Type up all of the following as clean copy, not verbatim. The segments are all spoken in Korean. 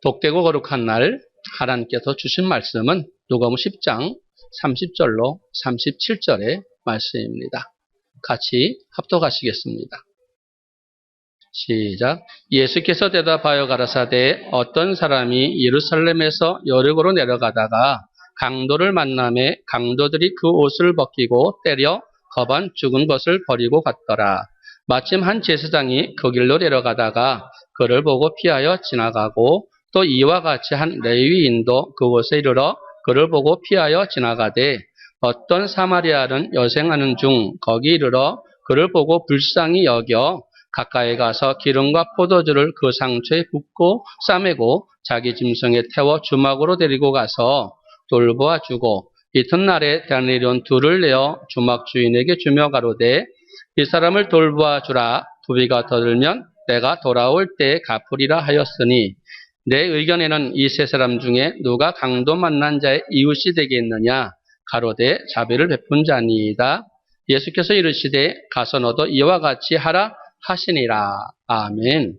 복되고 거룩한 날 하나님께서 주신 말씀은 누가복음 10장 30절로 37절의 말씀입니다. 같이 합독하시겠습니다. 시작. 예수께서 대답하여 가라사대 어떤 사람이 예루살렘에서 여리고로 내려가다가 강도를 만나매 강도들이 그 옷을 벗기고 때려 거반 죽은 것을 버리고 갔더라. 마침 한 제사장이 그 길로 내려가다가 그를 보고 피하여 지나가고 또 이와 같이 한 레위인도 그곳에 이르러 그를 보고 피하여 지나가되 어떤 사마리아는 여생하는 중 거기 이르러 그를 보고 불쌍히 여겨 가까이 가서 기름과 포도주를 그 상처에 붓고 싸매고 자기 짐승에 태워 주막으로 데리고 가서 돌보아 주고 이튿날에 데나리온 둘을 내어 주막 주인에게 주며 가로되 이 사람을 돌보아 주라. 부비가 더 들면 내가 돌아올 때에 갚으리라 하였으니 내 의견에는 이 세 사람 중에 누가 강도 만난 자의 이웃이 되겠느냐. 가로되 자비를 베푼 자니이다. 예수께서 이르시되 가서 너도 이와 같이 하라 하시니라. 아멘.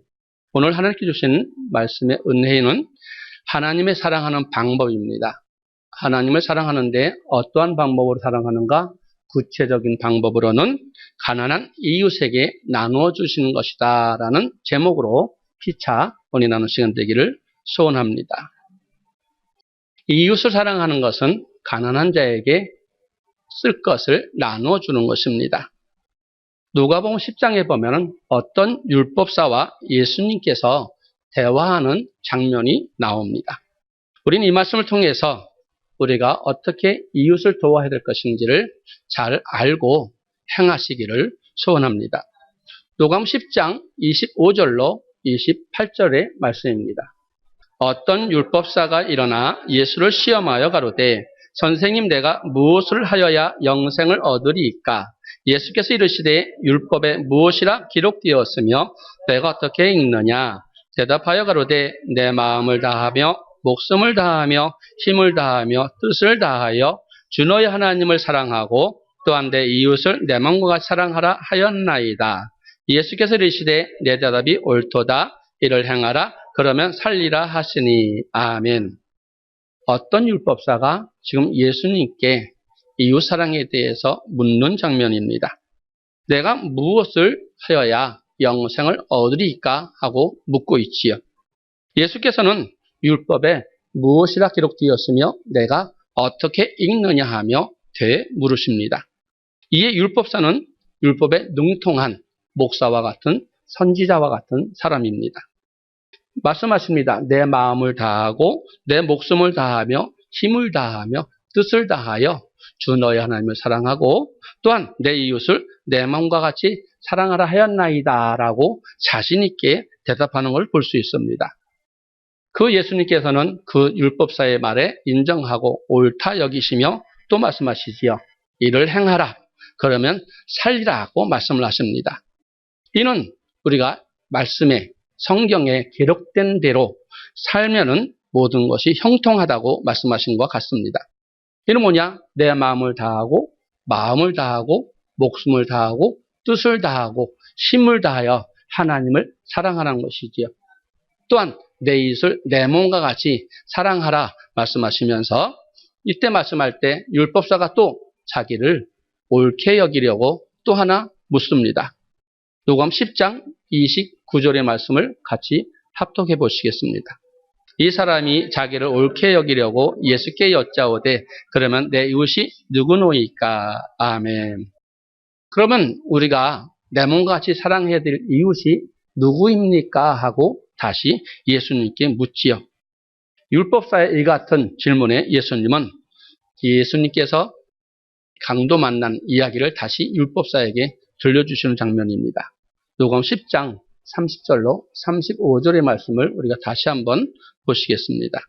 오늘 하나님께 주신 말씀의 은혜는 하나님의 사랑하는 방법입니다. 하나님을 사랑하는데 어떠한 방법으로 사랑하는가? 구체적인 방법으로는 가난한 이웃에게 나누어 주시는 것이다 라는 제목으로 피차 은혜 나누는 시간 되기를 소원합니다. 이웃을 사랑하는 것은 가난한 자에게 쓸 것을 나누어 주는 것입니다. 누가복음 10장에 보면 어떤 율법사와 예수님께서 대화하는 장면이 나옵니다. 우리는 이 말씀을 통해서 우리가 어떻게 이웃을 도와야 될 것인지를 잘 알고 행하시기를 소원합니다. 누가복음 10장 25절로 28절의 말씀입니다. 어떤 율법사가 일어나 예수를 시험하여 가로되 선생님 내가 무엇을 하여야 영생을 얻으리이까? 예수께서 이르시되 율법에 무엇이라 기록되었으며 내가 어떻게 읽느냐? 대답하여 가로되 내 마음을 다하며 목숨을 다하며 힘을 다하며 뜻을 다하여 주 너의 하나님을 사랑하고 또한 내 이웃을 내 마음과 같이 사랑하라 하였나이다. 예수께서 이르시되 내 대답이 옳도다. 이를 행하라. 그러면 살리라 하시니. 아멘. 어떤 율법사가 지금 예수님께 이웃사랑에 대해서 묻는 장면입니다. 내가 무엇을 하여야 영생을 얻으리까 하고 묻고 있지요. 예수께서는 율법에 무엇이라 기록되었으며 내가 어떻게 읽느냐 하며 되물으십니다. 이에 율법사는 율법에 능통한 목사와 같은 선지자와 같은 사람입니다. 말씀하십니다. 내 마음을 다하고 내 목숨을 다하며 힘을 다하며 뜻을 다하여 주 너의 하나님을 사랑하고 또한 내 이웃을 내 마음과 같이 사랑하라 하였나이다 라고 자신 있게 대답하는 걸 볼 수 있습니다. 그 예수님께서는 그 율법사의 말에 인정하고 옳다 여기시며 또 말씀하시지요. 이를 행하라. 그러면 살리라고 말씀을 하십니다. 이는 우리가 말씀에 성경에 기록된 대로 살면은 모든 것이 형통하다고 말씀하신 것 같습니다. 이는 뭐냐? 내 마음을 다하고 마음을 다하고 목숨을 다하고 뜻을 다하고 힘을 다하여 하나님을 사랑하라는 것이지요. 또한 내 이웃을 내 몸과 같이 사랑하라 말씀하시면서 이때 말씀할 때 율법사가 또 자기를 옳게 여기려고 또 하나 묻습니다. 누가복음 10장 29절의 말씀을 같이 합독해 보시겠습니다. 이 사람이 자기를 옳게 여기려고 예수께 여짜오되 그러면 내 이웃이 누구노이까? 아멘. 그러면 우리가 내 몸과 같이 사랑해야 될 이웃이 누구입니까? 하고 다시 예수님께 묻지요. 율법사의 이 같은 질문에 예수님께서 강도 만난 이야기를 다시 율법사에게 들려주시는 장면입니다. 누가복음 10장 30절로 35절의 말씀을 우리가 다시 한번 보시겠습니다.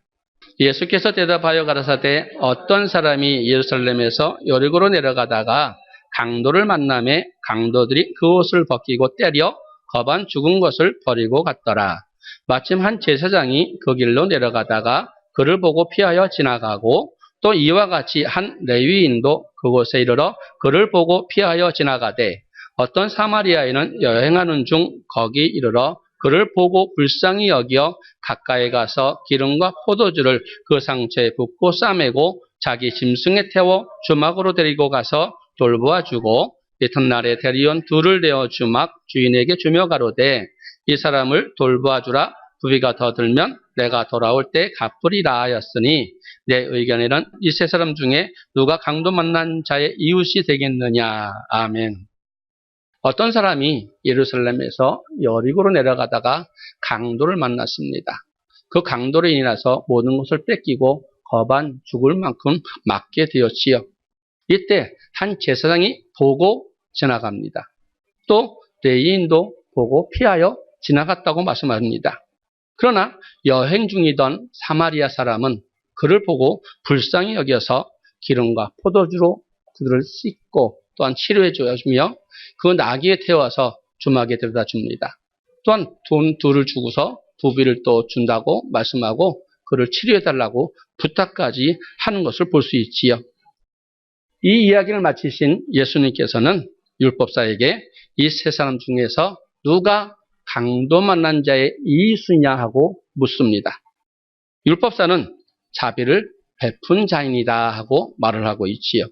예수께서 대답하여 가라사대 어떤 사람이 예루살렘에서 여리고로 내려가다가 강도를 만나매 강도들이 그 옷을 벗기고 때려 거반 죽은 것을 버리고 갔더라. 마침 한 제사장이 그 길로 내려가다가 그를 보고 피하여 지나가고 또 이와 같이 한 레위인도 그곳에 이르러 그를 보고 피하여 지나가되 어떤 사마리아인은 여행하는 중 거기 이르러 그를 보고 불쌍히 여겨 가까이 가서 기름과 포도주를 그 상처에 붓고 싸매고 자기 짐승에 태워 주막으로 데리고 가서 돌보아 주고 이튿날에 데려온 둘을 내어 주막 주인에게 주며 가로되 이 사람을 돌보아 주라. 부비가 더 들면 내가 돌아올 때 갚으리라 하였으니 내 의견에는 이 세 사람 중에 누가 강도 만난 자의 이웃이 되겠느냐. 아멘. 어떤 사람이 예루살렘에서 여리고로 내려가다가 강도를 만났습니다. 그 강도로 인해서 모든 것을 뺏기고 거반 죽을 만큼 맞게 되었지요. 이때 한 제사장이 보고 지나갑니다. 또 레위인도 보고 피하여 지나갔다고 말씀합니다. 그러나 여행 중이던 사마리아 사람은 그를 보고 불쌍히 여겨서 기름과 포도주로 그들을 씻고 또한 치료해 주며 그 나귀에 태워서 주막에 데려다 줍니다. 또한 돈 둘을 주고서 부비를 또 준다고 말씀하고 그를 치료해 달라고 부탁까지 하는 것을 볼 수 있지요. 이 이야기를 마치신 예수님께서는 율법사에게 이 세 사람 중에서 누가 강도 만난 자의 이웃이냐 하고 묻습니다. 율법사는 자비를 베푼 자인이다 하고 말을 하고 있지요.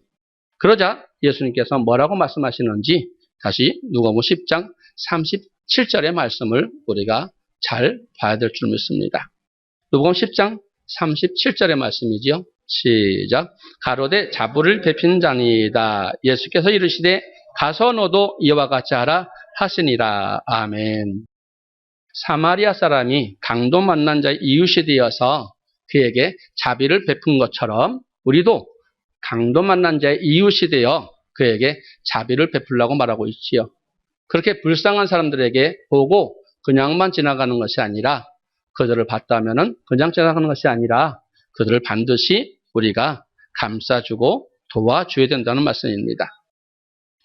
그러자 예수님께서 뭐라고 말씀하시는지 다시 누가복음 10장 37절의 말씀을 우리가 잘 봐야 될 줄 믿습니다. 누가복음 10장 37절의 말씀이지요. 시작. 가로되 자비를 베푼 자니이다. 예수께서 이르시되 가서 너도 이와 같이 하라 하시니라. 아멘. 사마리아 사람이 강도 만난 자의 이웃이 되어서 그에게 자비를 베푼 것처럼 우리도 강도 만난 자의 이웃이 되어 그에게 자비를 베풀라고 말하고 있지요. 그렇게 불쌍한 사람들에게 보고 그냥만 지나가는 것이 아니라 그들을 봤다면은 그냥 지나가는 것이 아니라 그들을 반드시 우리가 감싸주고 도와줘야 된다는 말씀입니다.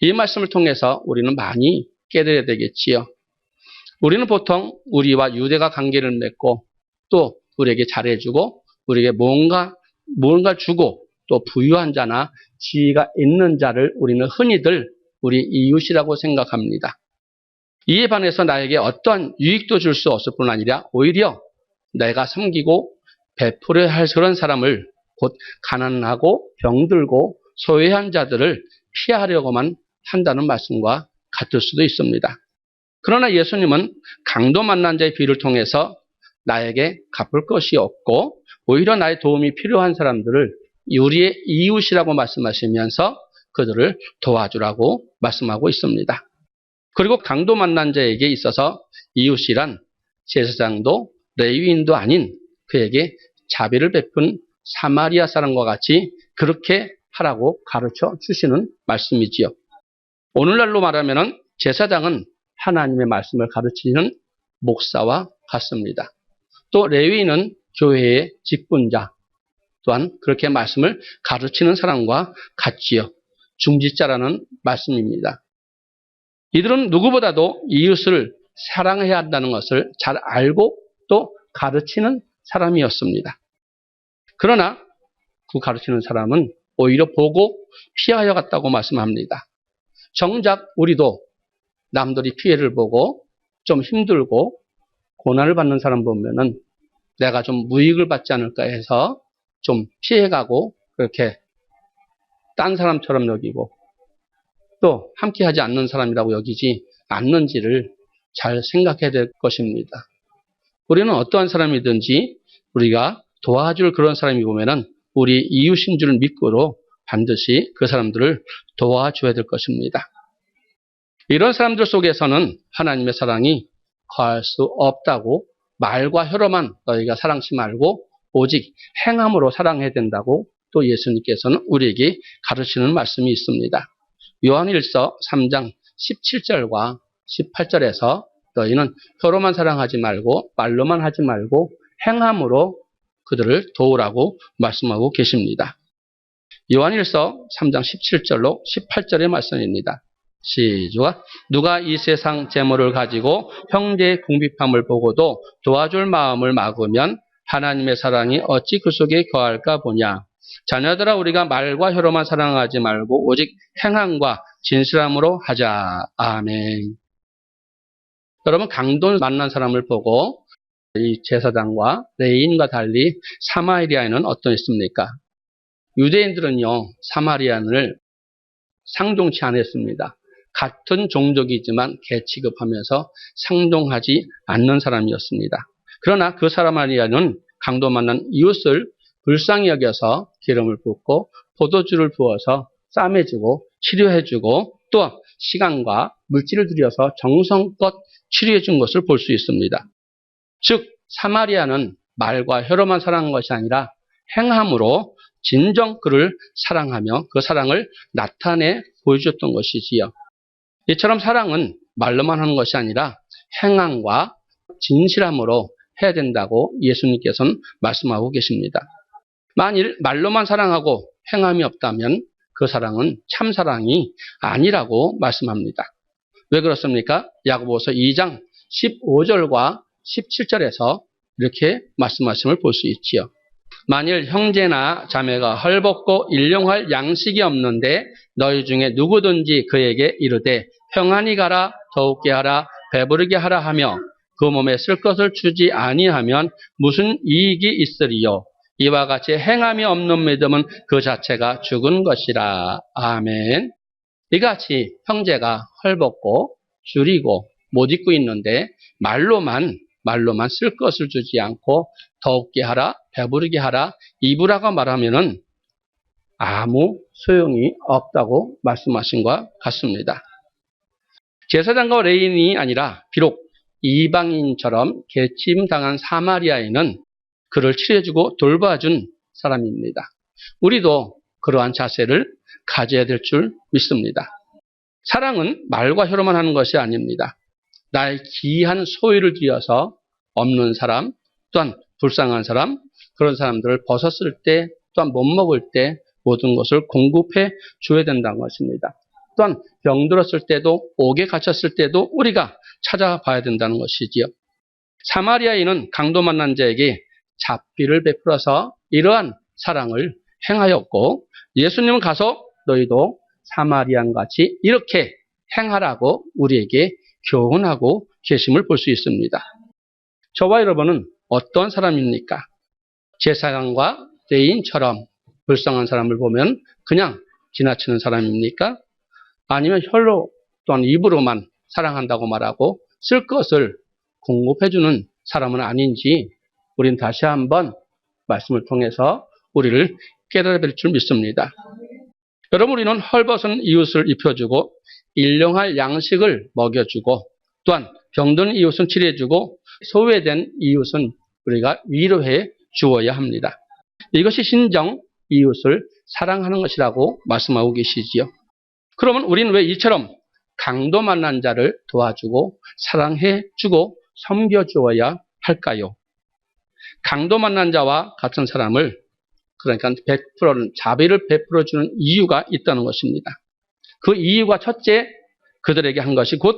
이 말씀을 통해서 우리는 많이 깨달아야 되겠지요. 우리는 보통 우리와 유대가 관계를 맺고 또 우리에게 잘해주고 우리에게 뭔가 주고 또 부유한 자나 지위가 있는 자를 우리는 흔히들 우리 이웃이라고 생각합니다. 이에 반해서 나에게 어떠한 유익도 줄 수 없을 뿐 아니라 오히려 내가 섬기고 베풀어야 할 그런 사람을 곧 가난하고 병들고 소외한 자들을 피하려고만 한다는 말씀과 같을 수도 있습니다. 그러나 예수님은 강도 만난 자의 비유를 통해서 나에게 갚을 것이 없고 오히려 나의 도움이 필요한 사람들을 우리의 이웃이라고 말씀하시면서 그들을 도와주라고 말씀하고 있습니다. 그리고 강도 만난 자에게 있어서 이웃이란 제사장도 레위인도 아닌 그에게 자비를 베푼 사마리아 사람과 같이 그렇게 하라고 가르쳐 주시는 말씀이지요. 오늘날로 말하면 제사장은 하나님의 말씀을 가르치는 목사와 같습니다. 또 레위인은 교회의 직분자 또한 그렇게 말씀을 가르치는 사람과 같지요. 중직자라는 말씀입니다. 이들은 누구보다도 이웃을 사랑해야 한다는 것을 잘 알고 또 가르치는 사람이었습니다. 그러나 그 가르치는 사람은 오히려 보고 피하여 갔다고 말씀합니다. 정작 우리도 남들이 피해를 보고 좀 힘들고 고난을 받는 사람 보면은 내가 좀 무익을 받지 않을까 해서 좀 피해가고 그렇게 딴 사람처럼 여기고 또 함께하지 않는 사람이라고 여기지 않는지를 잘 생각해야 될 것입니다. 우리는 어떠한 사람이든지 우리가 도와줄 그런 사람이 보면은 우리 이웃인 줄 믿고도 반드시 그 사람들을 도와줘야 될 것입니다. 이런 사람들 속에서는 하나님의 사랑이 거할 수 없다고 말과 혀로만 너희가 사랑치 말고 오직 행함으로 사랑해야 된다고 또 예수님께서는 우리에게 가르치는 말씀이 있습니다. 요한일서 3장 17절과 18절에서 너희는 혀로만 사랑하지 말고 말로만 하지 말고 행함으로 그들을 도우라고 말씀하고 계십니다. 요한일서 3장 17절로 18절의 말씀입니다. 시작. 누가 이 세상 재물을 가지고 형제의 궁핍함을 보고도 도와줄 마음을 막으면 하나님의 사랑이 어찌 그 속에 거할까 보냐. 자녀들아 우리가 말과 혀로만 사랑하지 말고 오직 행함과 진실함으로 하자. 아멘. 여러분, 강도 만난 사람을 보고 이 제사장과 레위인과 달리 사마리아인은 어떠했습니까? 유대인들은요, 사마리아인을 상종치 않았습니다. 같은 종족이지만 개 취급하면서 상종하지 않는 사람이었습니다. 그러나 그 사마리아는 강도 만난 이웃을 불쌍히 여겨서 기름을 붓고 포도주를 부어서 싸매주고 치료해주고 또 시간과 물질을 들여서 정성껏 치료해준 것을 볼 수 있습니다. 즉 사마리아는 말과 혀로만 사랑한 것이 아니라 행함으로 진정 그를 사랑하며 그 사랑을 나타내 보여줬던 것이지요. 이처럼 사랑은 말로만 하는 것이 아니라 행함과 진실함으로 해야 된다고 예수님께서는 말씀하고 계십니다. 만일 말로만 사랑하고 행함이 없다면 그 사랑은 참 사랑이 아니라고 말씀합니다. 왜 그렇습니까? 야고보서 2장 15절과 17절에서 이렇게 말씀하심을 볼 수 있지요. 만일 형제나 자매가 헐벗고 일용할 양식이 없는데 너희 중에 누구든지 그에게 이르되 평안히 가라 더욱게 하라 배부르게 하라 하며 그 몸에 쓸 것을 주지 아니하면 무슨 이익이 있으리요. 이와 같이 행함이 없는 믿음은 그 자체가 죽은 것이라. 아멘. 이같이 형제가 헐벗고 줄이고 못 입고 있는데 말로만 쓸 것을 주지 않고 더욱게 하라, 배부르게 하라, 입으라고 말하면은 아무 소용이 없다고 말씀하신 것 같습니다. 제사장과 레위인이 아니라 비록 이방인처럼 개침당한 사마리아인은 그를 치료해주고 돌봐준 사람입니다. 우리도 그러한 자세를 가져야 될 줄 믿습니다. 사랑은 말과 혀로만 하는 것이 아닙니다. 나의 귀한 소유를 들여서 없는 사람, 또한 불쌍한 사람, 그런 사람들을 벗었을 때, 또한 못 먹을 때 모든 것을 공급해 줘야 된다는 것입니다. 또한 병들었을 때도 옥에 갇혔을 때도 우리가 찾아봐야 된다는 것이지요. 사마리아인은 강도 만난 자에게 잡비를 베풀어서 이러한 사랑을 행하였고 예수님은 가서 너희도 사마리아인같이 이렇게 행하라고 우리에게 교훈하고 계심을 볼 수 있습니다. 저와 여러분은 어떤 사람입니까? 제사장과 레위인처럼 불쌍한 사람을 보면 그냥 지나치는 사람입니까? 아니면 혈로 또한 입으로만 사랑한다고 말하고 쓸 것을 공급해주는 사람은 아닌지 우린 다시 한번 말씀을 통해서 우리를 깨달아 뵐 줄 믿습니다. 여러분, 우리는 헐벗은 이웃을 입혀주고 일용할 양식을 먹여주고 또한 병든 이웃은 치료해주고 소외된 이웃은 우리가 위로해 주어야 합니다. 이것이 진정 이웃을 사랑하는 것이라고 말씀하고 계시지요. 그러면 우리는 왜 이처럼 강도 만난 자를 도와주고 사랑해주고 섬겨주어야 할까요? 강도 만난 자와 같은 사람을 그러니까 자비를 베풀어주는 이유가 있다는 것입니다. 그 이유가 첫째, 그들에게 한 것이 곧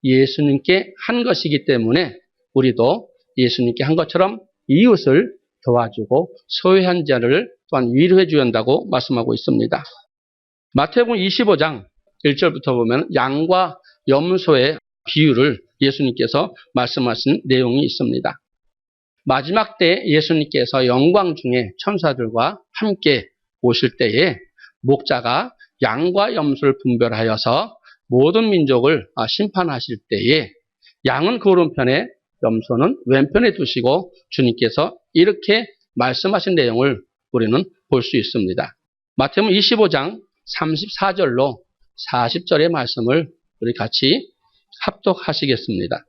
예수님께 한 것이기 때문에 우리도 예수님께 한 것처럼 이웃을 도와주고 소외한 자를 또한 위로해 줘야 한다고 말씀하고 있습니다. 마태복음 25장 1절부터 보면 양과 염소의 비유를 예수님께서 말씀하신 내용이 있습니다. 마지막 때 예수님께서 영광 중에 천사들과 함께 오실 때에 목자가 양과 염소를 분별하여서 모든 민족을 심판하실 때에 양은 그 오른편에 염소는 왼편에 두시고 주님께서 이렇게 말씀하신 내용을 우리는 볼 수 있습니다. 마태복음 25장 34절로 40절의 말씀을 우리 같이 합독하시겠습니다.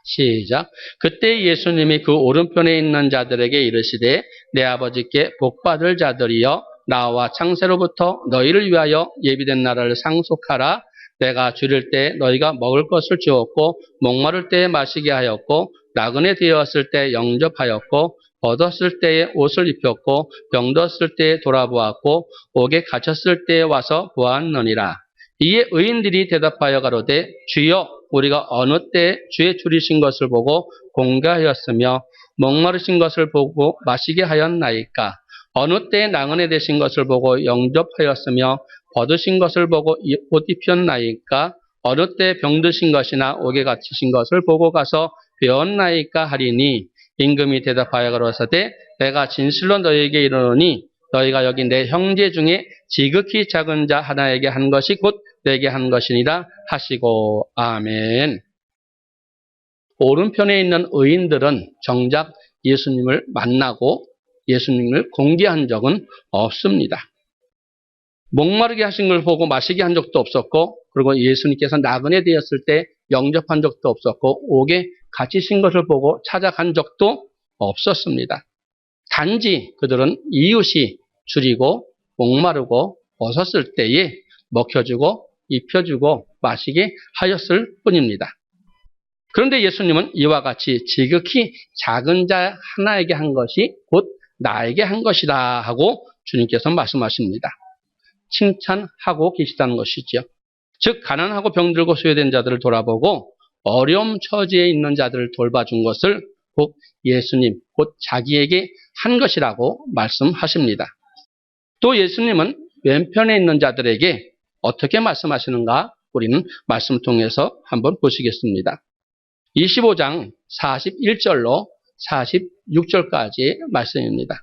시작. 그때 예수님이 그 오른편에 있는 자들에게 이르시되 내 아버지께 복받을 자들이여 나와 창세로부터 너희를 위하여 예비된 나라를 상속하라. 내가 줄일 때 너희가 먹을 것을 주었고 목마를 때에 마시게 하였고 나그네 되었을 때 영접하였고 벗었을 때에 옷을 입혔고 병들었을 때에 돌아보았고 옥에 갇혔을 때에 와서 보았느니라. 이에 의인들이 대답하여 가로되 주여 우리가 어느 때 주의 줄이신 것을 보고 공개하였으며 목마르신 것을 보고 마시게 하였나이까? 어느 때 나그네 되신 것을 보고 영접하였으며 벗으신 것을 보고 옷 입혔나이까? 어느 때 병드신 것이나 옥에 갇히신 것을 보고 가서 배웠나이까 하리니 임금이 대답하여 가로사대 내가 진실로 너희에게 이르노니 너희가 여기 내 형제 중에 지극히 작은 자 하나에게 한 것이 곧 내게 한 것이니라 하시고 아멘. 오른편에 있는 의인들은 정작 예수님을 만나고 예수님을 공개한 적은 없습니다. 목마르게 하신 걸 보고 마시게 한 적도 없었고, 그리고 예수님께서 나그네 되었을 때 영접한 적도 없었고, 옥에 갇히신 것을 보고 찾아간 적도 없었습니다. 단지 그들은 이웃이 줄이고 목마르고 벗었을 때에 먹혀주고 입혀주고 마시게 하였을 뿐입니다. 그런데 예수님은 이와 같이 지극히 작은 자 하나에게 한 것이 곧 나에게 한 것이다 하고 주님께서 말씀하십니다. 칭찬하고 계시다는 것이지요. 즉 가난하고 병들고 소외된 자들을 돌아보고 어려움 처지에 있는 자들을 돌봐준 것을 곧 예수님, 곧 자기에게 한 것이라고 말씀하십니다. 또 예수님은 왼편에 있는 자들에게 어떻게 말씀하시는가 우리는 말씀 통해서 한번 보시겠습니다. 25장 41절로 46절까지의 말씀입니다.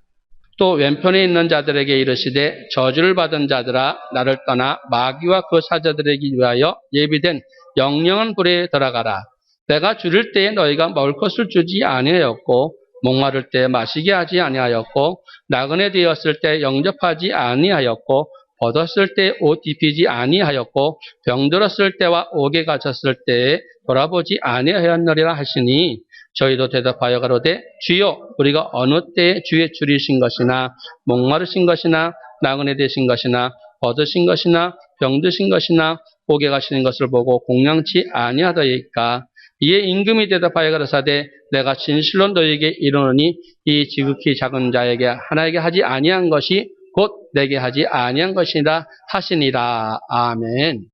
또 왼편에 있는 자들에게 이르시되 저주를 받은 자들아 나를 떠나 마귀와 그 사자들에게 위하여 예비된 영영한 불에 들어가라. 내가 줄일 때에 너희가 먹을 것을 주지 아니하였고 목마를 때 마시게 하지 아니하였고 나그네 되었을 때 영접하지 아니하였고 벗었을 때 옷 입히지 아니하였고 병들었을 때와 옥에 갇혔을 때에 돌아보지 아니하였느니라 하시니 저희도 대답하여 가로되 주여 우리가 어느 때에 주의 줄이신 것이나 목마르신 것이나 나그네 되신 것이나 벗으신 것이나 병드신 것이나 옥에 가시는 것을 보고 공양치 아니하더이까. 이에 임금이 대답하여 가로사대 내가 진실로 너희에게 이르노니 이 지극히 작은 자에게 하나에게 하지 아니한 것이 곧 내게 하지 아니한 것이라 하시니라. 아멘.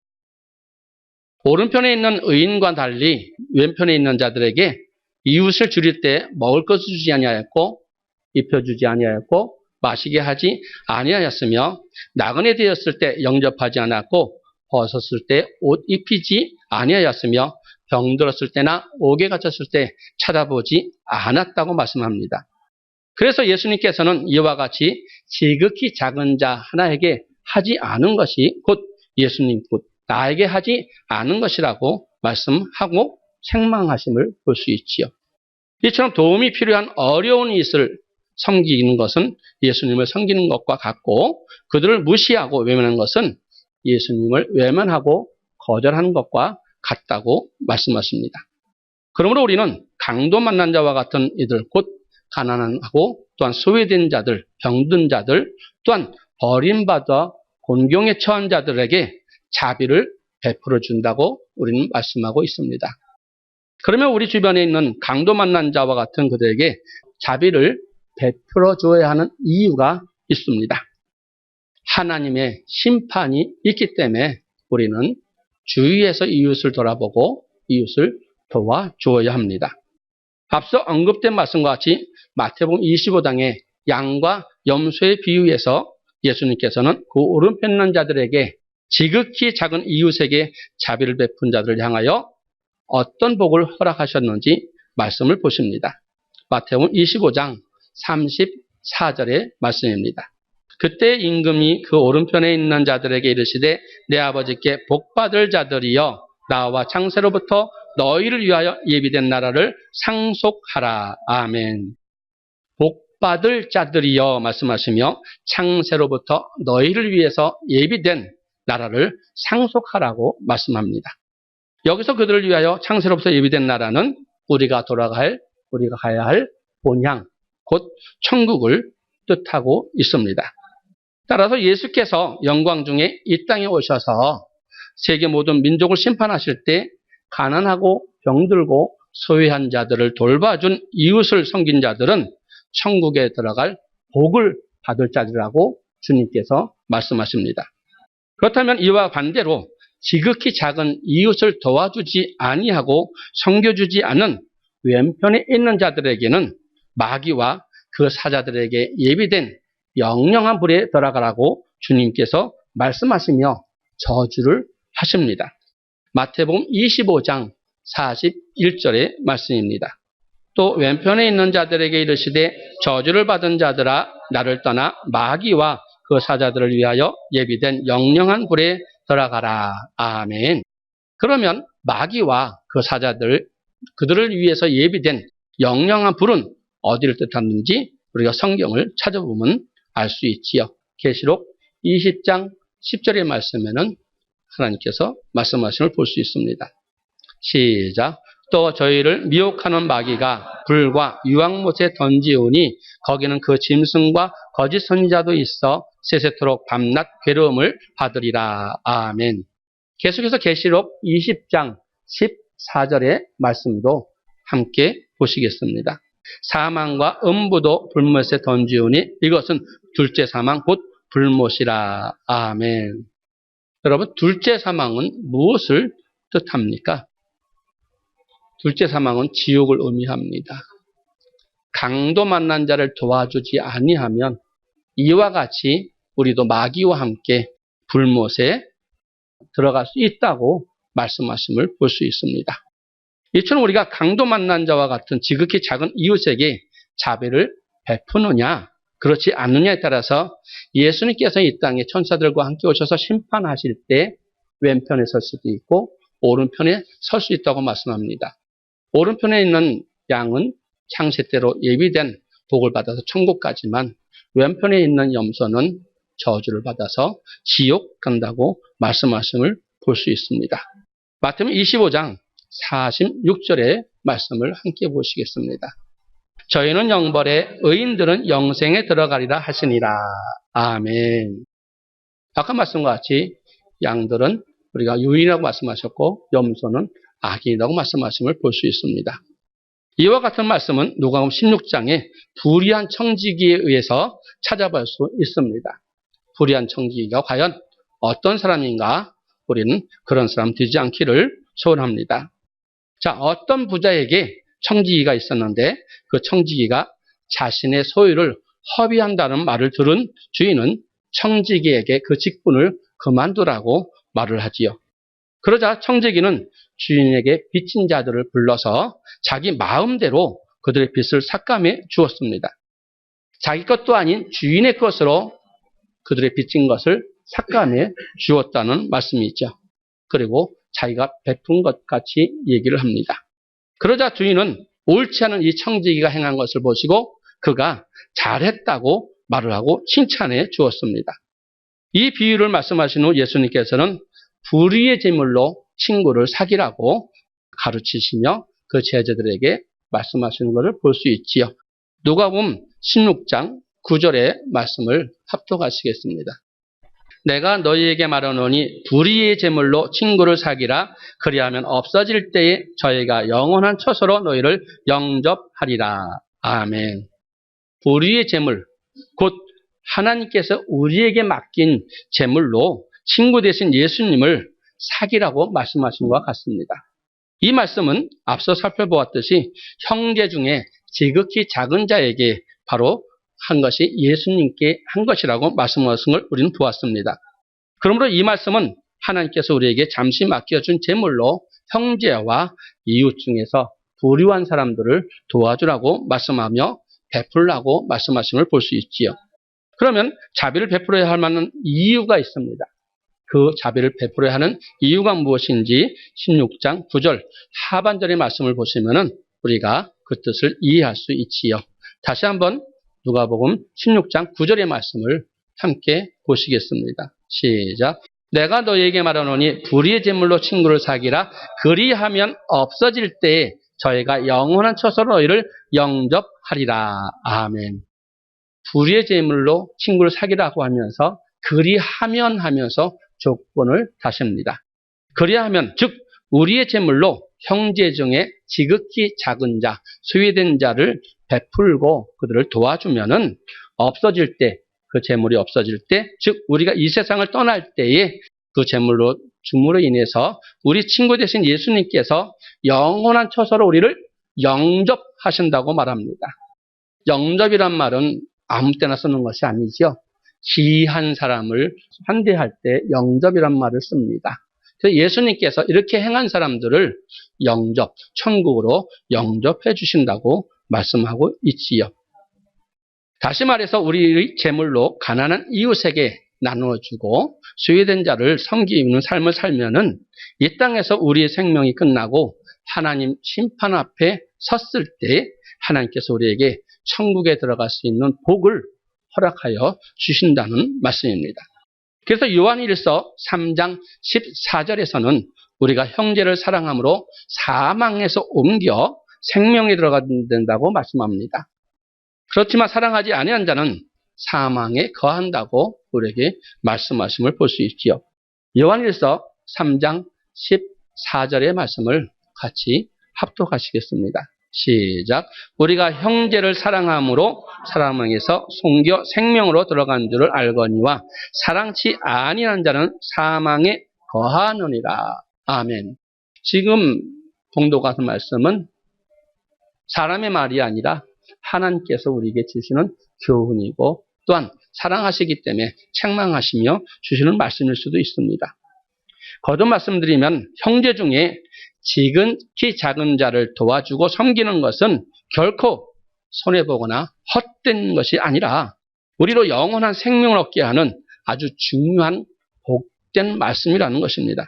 오른편에 있는 의인과 달리 왼편에 있는 자들에게 이웃을 줄일 때 먹을 것을 주지 아니하였고 입혀주지 아니하였고 마시게 하지 아니하였으며 나그네 되었을 때 영접하지 않았고 벗었을 때 옷 입히지 아니하였으며 병들었을 때나 옥에 갇혔을 때 찾아보지 않았다고 말씀합니다. 그래서 예수님께서는 이와 같이 지극히 작은 자 하나에게 하지 않은 것이 곧 예수님 곧 나에게 하지 않은 것이라고 말씀하고 책망하심을 볼 수 있지요. 이처럼 도움이 필요한 어려운 이웃을 섬기는 것은 예수님을 섬기는 것과 같고 그들을 무시하고 외면하는 것은 예수님을 외면하고 거절하는 것과 같다고 말씀하십니다. 그러므로 우리는 강도 만난 자와 같은 이들 곧 가난하고 또한 소외된 자들, 병든 자들 또한 버림받아 곤경에 처한 자들에게 자비를 베풀어 준다고 우리는 말씀하고 있습니다. 그러면 우리 주변에 있는 강도 만난 자와 같은 그들에게 자비를 베풀어 줘야 하는 이유가 있습니다. 하나님의 심판이 있기 때문에 우리는 주위에서 이웃을 돌아보고 이웃을 도와주어야 합니다. 앞서 언급된 말씀과 같이 마태복음 25장의 양과 염소의 비유에서 예수님께서는 그 오른편 있는 자들에게 지극히 작은 이웃에게 자비를 베푼 자들을 향하여 어떤 복을 허락하셨는지 말씀을 보십니다. 마태복음 25장 34절의 말씀입니다. 그때 임금이 그 오른편에 있는 자들에게 이르시되 내 아버지께 복받을 자들이여 나와 창세로부터 너희를 위하여 예비된 나라를 상속하라. 아멘. 복받을 자들이여 말씀하시며 창세로부터 너희를 위해서 예비된 나라를 상속하라고 말씀합니다. 여기서 그들을 위하여 창세로부터 예비된 나라는 우리가 가야 할 본향, 곧 천국을 뜻하고 있습니다. 따라서 예수께서 영광 중에 이 땅에 오셔서 세계 모든 민족을 심판하실 때 가난하고 병들고 소외한 자들을 돌봐준 이웃을 섬긴 자들은 천국에 들어갈 복을 받을 자들이라고 주님께서 말씀하십니다. 그렇다면 이와 반대로 지극히 작은 이웃을 도와주지 아니하고 섬겨주지 않은 왼편에 있는 자들에게는 마귀와 그 사자들에게 예비된 영영한 불에 들어가라고 주님께서 말씀하시며 저주를 하십니다. 마태복음 25장 41절의 말씀입니다. 또 왼편에 있는 자들에게 이르시되 저주를 받은 자들아 나를 떠나 마귀와 그 사자들을 위하여 예비된 영영한 불에 들어가라. 아멘. 그러면 마귀와 그 사자들, 그들을 위해서 예비된 영영한 불은 어디를 뜻하는지 우리가 성경을 찾아보면 알 수 있지요. 계시록 20장 10절의 말씀에는 하나님께서 말씀하심을 볼 수 있습니다. 시작. 또 저희를 미혹하는 마귀가 불과 유황못에 던지오니 거기는 그 짐승과 거짓 선지자도 있어 세세토록 밤낮 괴로움을 받으리라. 아멘. 계속해서 계시록 20장 14절의 말씀도 함께 보시겠습니다. 사망과 음부도 불못에 던지오니 이것은 둘째 사망 곧 불못이라. 아멘. 여러분, 둘째 사망은 무엇을 뜻합니까? 둘째 사망은 지옥을 의미합니다. 강도 만난 자를 도와주지 아니하면 이와 같이 우리도 마귀와 함께 불못에 들어갈 수 있다고 말씀하심을 볼 수 있습니다. 이처럼 우리가 강도 만난 자와 같은 지극히 작은 이웃에게 자비를 베푸느냐 그렇지 않느냐에 따라서 예수님께서 이 땅에 천사들과 함께 오셔서 심판하실 때 왼편에 설 수도 있고 오른편에 설 수 있다고 말씀합니다. 오른편에 있는 양은 창세 때로 예비된 복을 받아서 천국 가지만 왼편에 있는 염소는 저주를 받아서 지옥 간다고 말씀하심을 볼 수 있습니다. 마태복음 25장 46절의 말씀을 함께 보시겠습니다. 저희는 영벌에 의인들은 영생에 들어가리라 하시니라. 아멘. 아까 말씀과 같이 양들은 우리가 유인이라고 말씀하셨고 염소는 악인이라고 말씀하심을 볼 수 있습니다. 이와 같은 말씀은 누가복음 16장에 불의한 청지기에 의해서 찾아볼 수 있습니다. 불의한 청지기가 과연 어떤 사람인가? 우리는 그런 사람 되지 않기를 소원합니다. 자, 어떤 부자에게 청지기가 있었는데 그 청지기가 자신의 소유를 허비한다는 말을 들은 주인은 청지기에게 그 직분을 그만두라고 말을 하지요. 그러자 청지기는 주인에게 빚진 자들을 불러서 자기 마음대로 그들의 빚을 삭감해 주었습니다. 자기 것도 아닌 주인의 것으로 그들의 빚진 것을 삭감해 주었다는 말씀이 있죠. 그리고 자기가 베푼 것 같이 얘기를 합니다. 그러자 주인은 옳지 않은 이 청지기가 행한 것을 보시고 그가 잘했다고 말을 하고 칭찬해 주었습니다. 이 비유를 말씀하신 후 예수님께서는 불의의 제물로 친구를 사귀라고 가르치시며 그 제자들에게 말씀하시는 것을 볼 수 있지요. 누가복음 16장 9절의 말씀을 합독하시겠습니다. 내가 너희에게 말하노니 불의의 제물로 친구를 사귀라. 그리하면 없어질 때에 저희가 영원한 처소로 너희를 영접하리라. 아멘. 불의의 제물, 곧 하나님께서 우리에게 맡긴 제물로 친구 되신 예수님을 사귀라고 말씀하신 것과 같습니다. 이 말씀은 앞서 살펴보았듯이 형제 중에 지극히 작은 자에게 바로 한 것이 예수님께 한 것이라고 말씀하신 걸 우리는 보았습니다. 그러므로 이 말씀은 하나님께서 우리에게 잠시 맡겨준 제물로 형제와 이웃 중에서 불의한 사람들을 도와주라고 말씀하며 베풀라고 말씀하심을 볼 수 있지요. 그러면 자비를 베풀어야 할 만한 이유가 있습니다. 그 자비를 베풀어야 하는 이유가 무엇인지 16장 9절 하반절의 말씀을 보시면은 우리가 그 뜻을 이해할 수 있지요. 다시 한번 누가복음 16장 9절의 말씀을 함께 보시겠습니다. 시작. 내가 너희에게 말하노니 불의의 제물로 친구를 사귀라. 그리하면 없어질 때에 저희가 영원한 처소로 너희를 영접하리라. 아멘. 불의의 제물로 친구를 사귀라고 하면서 그리하면 하면서 조건을 다십니다. 그리하면 즉 우리의 제물로 형제 중에 지극히 작은 자, 소외된 자를 베풀고 그들을 도와주면은 없어질 때, 그 제물이 없어질 때, 즉 우리가 이 세상을 떠날 때에 그 제물로 줌으로 인해서 우리 친구 되신 예수님께서 영원한 처소로 우리를 영접하신다고 말합니다. 영접이란 말은 아무 때나 쓰는 것이 아니죠. 귀한 사람을 환대할 때 영접이란 말을 씁니다. 그래서 예수님께서 이렇게 행한 사람들을 천국으로 영접해 주신다고 말씀하고 있지요. 다시 말해서 우리의 재물로 가난한 이웃에게 나누어주고 소외된 자를 섬기는 삶을 살면은 이 땅에서 우리의 생명이 끝나고 하나님 심판 앞에 섰을 때 하나님께서 우리에게 천국에 들어갈 수 있는 복을 허락하여 주신다는 말씀입니다. 그래서 요한일서 3장 14절에서는 우리가 형제를 사랑함으로 사망에서 옮겨 생명에 들어간다고 말씀합니다. 그렇지만 사랑하지 아니한 자는 사망에 거한다고 우리에게 말씀하심을 볼 수 있지요. 요한일서 3장 14절의 말씀을 같이 합독하시겠습니다. 시작. 우리가 형제를 사랑함으로 사망에서 옮겨 생명으로 들어간 줄을 알거니와 사랑치 아니한 자는 사망에 거하느니라. 아멘. 지금 봉도가 하는 말씀은 사람의 말이 아니라 하나님께서 우리에게 주시는 교훈이고 또한 사랑하시기 때문에 책망하시며 주시는 말씀일 수도 있습니다. 거듭 말씀드리면 형제 중에 지극히 작은 자를 도와주고 섬기는 것은 결코 손해보거나 헛된 것이 아니라 우리로 영원한 생명을 얻게 하는 아주 중요한 복된 말씀이라는 것입니다.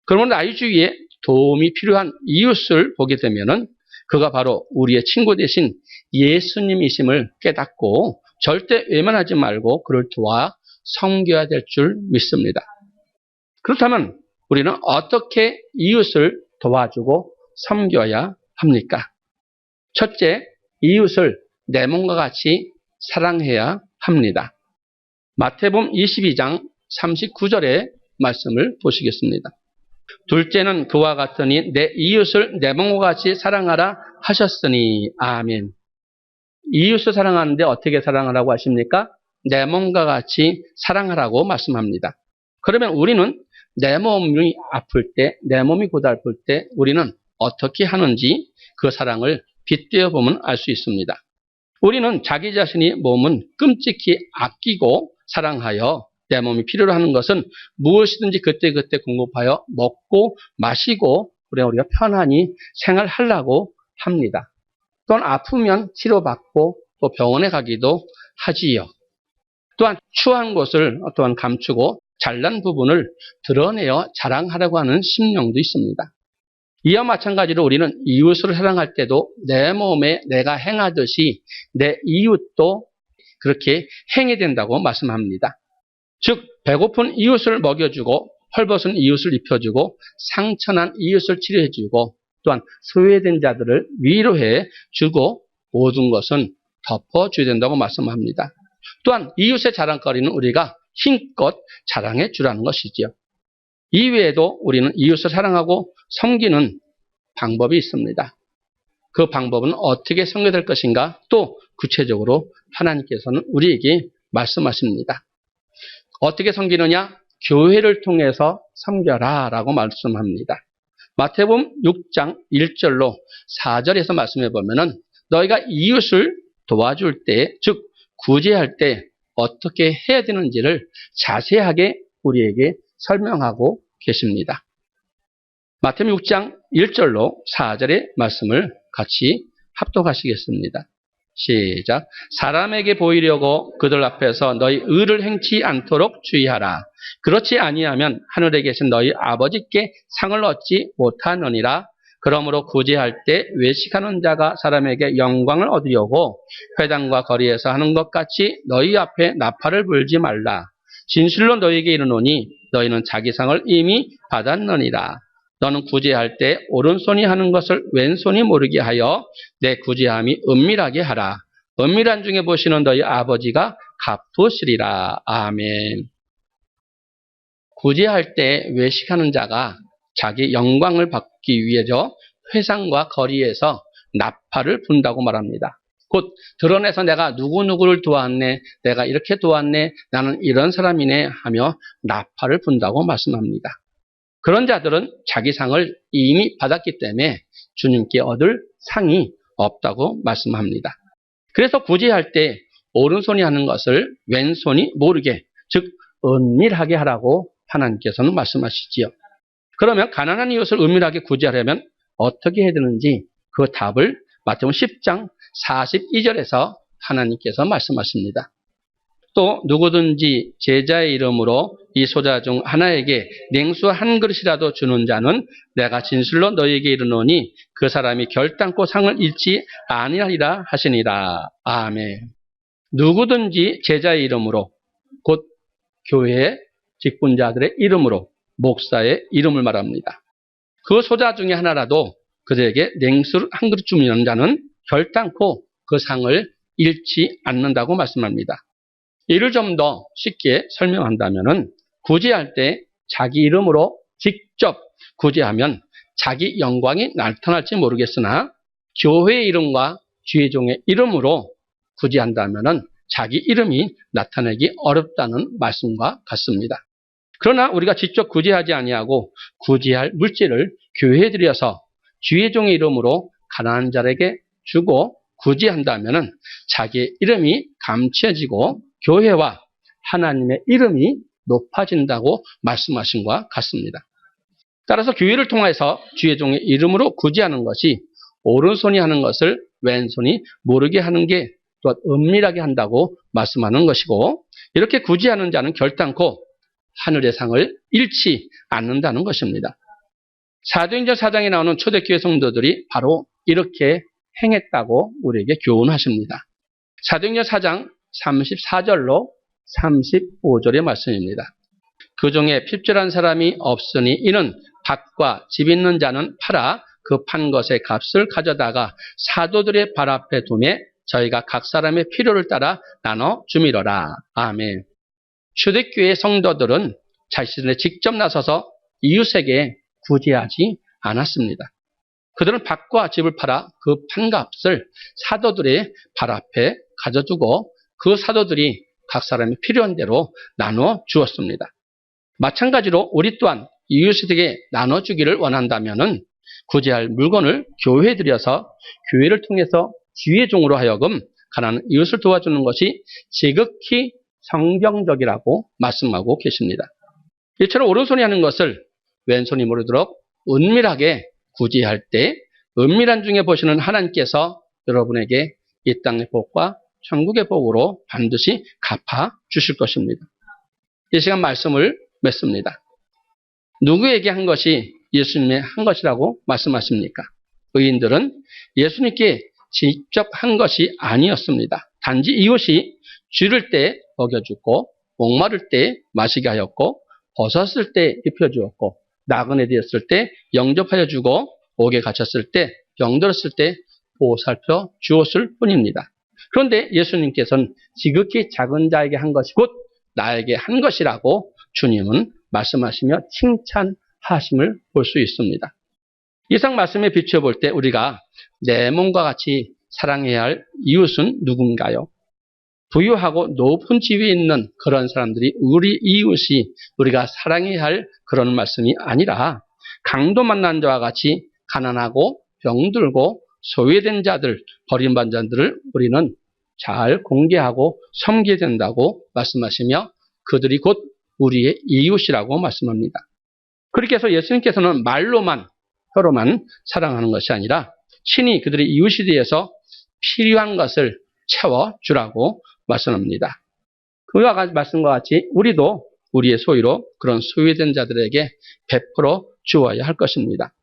그러면 나의 주위에 도움이 필요한 이웃을 보게 되면은 그가 바로 우리의 친구 대신 예수님이심을 깨닫고 절대 외면하지 말고 그를 도와 섬겨야 될 줄 믿습니다. 그렇다면 우리는 어떻게 이웃을 도와주고 섬겨야 합니까? 첫째, 이웃을 내 몸과 같이 사랑해야 합니다. 마태복음 22장 39절의 말씀을 보시겠습니다. 둘째는 그와 같으니 내 이웃을 내 몸과 같이 사랑하라 하셨으니 아멘. 이웃을 사랑하는데 어떻게 사랑하라고 하십니까? 내 몸과 같이 사랑하라고 말씀합니다. 그러면 우리는 내 몸이 아플 때, 내 몸이 고달플 때 우리는 어떻게 하는지 그 사랑을 빗대어 보면 알 수 있습니다. 우리는 자기 자신의 몸은 끔찍히 아끼고 사랑하여 내 몸이 필요로 하는 것은 무엇이든지 그때그때 공급하여 먹고 마시고 우리가 편안히 생활하려고 합니다. 또한 아프면 치료받고 또 병원에 가기도 하지요. 또한 추한 곳을 또한 감추고 잘난 부분을 드러내어 자랑하려고 하는 심령도 있습니다. 이와 마찬가지로 우리는 이웃을 사랑할 때도 내 몸에 내가 행하듯이 내 이웃도 그렇게 행해야 된다고 말씀합니다. 즉 배고픈 이웃을 먹여주고 헐벗은 이웃을 입혀주고 상처난 이웃을 치료해주고 또한 소외된 자들을 위로해 주고 모든 것은 덮어줘야 된다고 말씀합니다. 또한 이웃의 자랑거리는 우리가 힘껏 자랑해 주라는 것이지요. 이외에도 우리는 이웃을 사랑하고 섬기는 방법이 있습니다. 그 방법은 어떻게 섬겨야 될 것인가? 또 구체적으로 하나님께서는 우리에게 말씀하십니다. 어떻게 섬기느냐? 교회를 통해서 섬겨라 라고 말씀합니다. 마태복음 6장 1절로 4절에서 말씀해 보면은 너희가 이웃을 도와줄 때, 즉 구제할 때 어떻게 해야 되는지를 자세하게 우리에게 설명하고 계십니다. 마태복음 6장 1절로 4절의 말씀을 같이 합독하시겠습니다. 시작. 사람에게 보이려고 그들 앞에서 너희 의를 행치 않도록 주의하라. 그렇지 아니하면 하늘에 계신 너희 아버지께 상을 얻지 못하느니라. 그러므로 구제할 때 외식하는 자가 사람에게 영광을 얻으려고 회당과 거리에서 하는 것 같이 너희 앞에 나팔을 불지 말라. 진실로 너희에게 이르노니 너희는 자기 상을 이미 받았느니라. 너는 구제할 때 오른손이 하는 것을 왼손이 모르게 하여 내 구제함이 은밀하게 하라. 은밀한 중에 보시는 너희 아버지가 갚으시리라. 아멘. 구제할 때 외식하는 자가 자기 영광을 받기 위해서 회상과 거리에서 나팔을 분다고 말합니다. 곧 드러내서 내가 누구누구를 도왔네, 내가 이렇게 도왔네, 나는 이런 사람이네 하며 나팔을 분다고 말씀합니다. 그런 자들은 자기 상을 이미 받았기 때문에 주님께 얻을 상이 없다고 말씀합니다. 그래서 구제할 때 오른손이 하는 것을 왼손이 모르게, 즉 은밀하게 하라고 하나님께서는 말씀하시지요. 그러면 가난한 이웃을 은밀하게 구제하려면 어떻게 해야 되는지 그 답을 마태복음 10장 42절에서 하나님께서 말씀하십니다. 또 누구든지 제자의 이름으로 이 소자 중 하나에게 냉수 한 그릇이라도 주는 자는 내가 진실로 너희에게 이르노니 그 사람이 결단코 상을 잃지 아니하리라 하시니라. 아멘. 누구든지 제자의 이름으로, 곧 교회의 직분자들의 이름으로, 목사의 이름을 말합니다. 그 소자 중에 하나라도 그들에게 냉수 한 그릇 주는 자는 결단코 그 상을 잃지 않는다고 말씀합니다. 이를 좀 더 쉽게 설명한다면 구제할 때 자기 이름으로 직접 구제하면 자기 영광이 나타날지 모르겠으나 교회의 이름과 주의종의 이름으로 구제한다면 자기 이름이 나타내기 어렵다는 말씀과 같습니다. 그러나 우리가 직접 구제하지 아니하고 구제할 물질을 교회에 들여서 주의종의 이름으로 가난한 자에게 주고 구제한다면 자기의 이름이 감춰지고 교회와 하나님의 이름이 높아진다고 말씀하신 것과 같습니다. 따라서 교회를 통해서 주의 종의 이름으로 구제하는 것이 오른손이 하는 것을 왼손이 모르게 하는 게 또 은밀하게 한다고 말씀하는 것이고, 이렇게 구제하는 자는 결단코 하늘의 상을 잃지 않는다는 것입니다. 사도행전 4장에 나오는 초대교회 성도들이 바로 이렇게 행했다고 우리에게 교훈하십니다. 사도행전 4장 34절로 35절의 말씀입니다. 그 중에 핍절한 사람이 없으니 이는 밭과 집 있는 자는 팔아 그 판 것의 값을 가져다가 사도들의 발 앞에 두매 저희가 각 사람의 필요를 따라 나눠 주미러라. 아멘. 초대교회 성도들은 자신의 직접 나서서 이웃에게 구제하지 않았습니다. 그들은 밭과 집을 팔아 그 판값을 사도들의 발 앞에 가져두고 그 사도들이 각 사람이 필요한 대로 나눠 주었습니다. 마찬가지로 우리 또한 이웃에게 나눠주기를 원한다면 구제할 물건을 교회에 들여서 교회를 통해서 주의 종으로 하여금 가난한 이웃을 도와주는 것이 지극히 성경적이라고 말씀하고 계십니다. 이처럼 오른손이 하는 것을 왼손이 모르도록 은밀하게 구제할 때 은밀한 중에 보시는 하나님께서 여러분에게 이 땅의 복과 천국의 복으로 반드시 갚아 주실 것입니다. 이 시간 말씀을 맺습니다. 누구에게 한 것이 예수님의 한 것이라고 말씀하십니까? 의인들은 예수님께 직접 한 것이 아니었습니다. 단지 이웃이 쥐를 때 먹여주고 목마를 때 마시게 하였고 벗었을 때 입혀주었고 나그네 되었을 때 영접하여 주고 옥에 갇혔을 때 병들었을 때 보살펴 주었을 뿐입니다. 그런데 예수님께서는 지극히 작은 자에게 한 것이 곧 나에게 한 것이라고 주님은 말씀하시며 칭찬하심을 볼 수 있습니다. 이상 말씀에 비추어 때 우리가 내 몸과 같이 사랑해야 할 이웃은 누군가요? 부유하고 높은 지위에 있는 그런 사람들이 우리 이웃이 우리가 사랑해야 할 그런 말씀이 아니라 강도 만난 자와 같이 가난하고 병들고 소외된 자들, 버림받은 자들을 우리는 잘 공개하고 섬겨야 된다고 말씀하시며 그들이 곧 우리의 이웃이라고 말씀합니다. 그렇게 해서 예수님께서는 말로만 혀로만 사랑하는 것이 아니라 친히 그들의 이웃이 되어서 필요한 것을 채워주라고 말씀합니다. 그와 같이 말씀과 같이 우리도 우리의 소유로 그런 소외된 자들에게 베풀어 주어야 할 것입니다.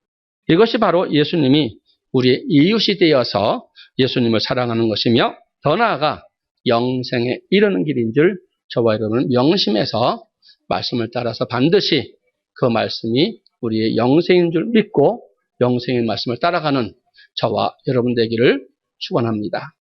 이것이 바로 예수님이 우리의 이웃이 되어서 예수님을 사랑하는 것이며 더 나아가 영생에 이르는 길인 줄 저와 여러분은 명심해서 말씀을 따라서 반드시 그 말씀이 우리의 영생인 줄 믿고 영생의 말씀을 따라가는 저와 여러분 되기를 축원합니다.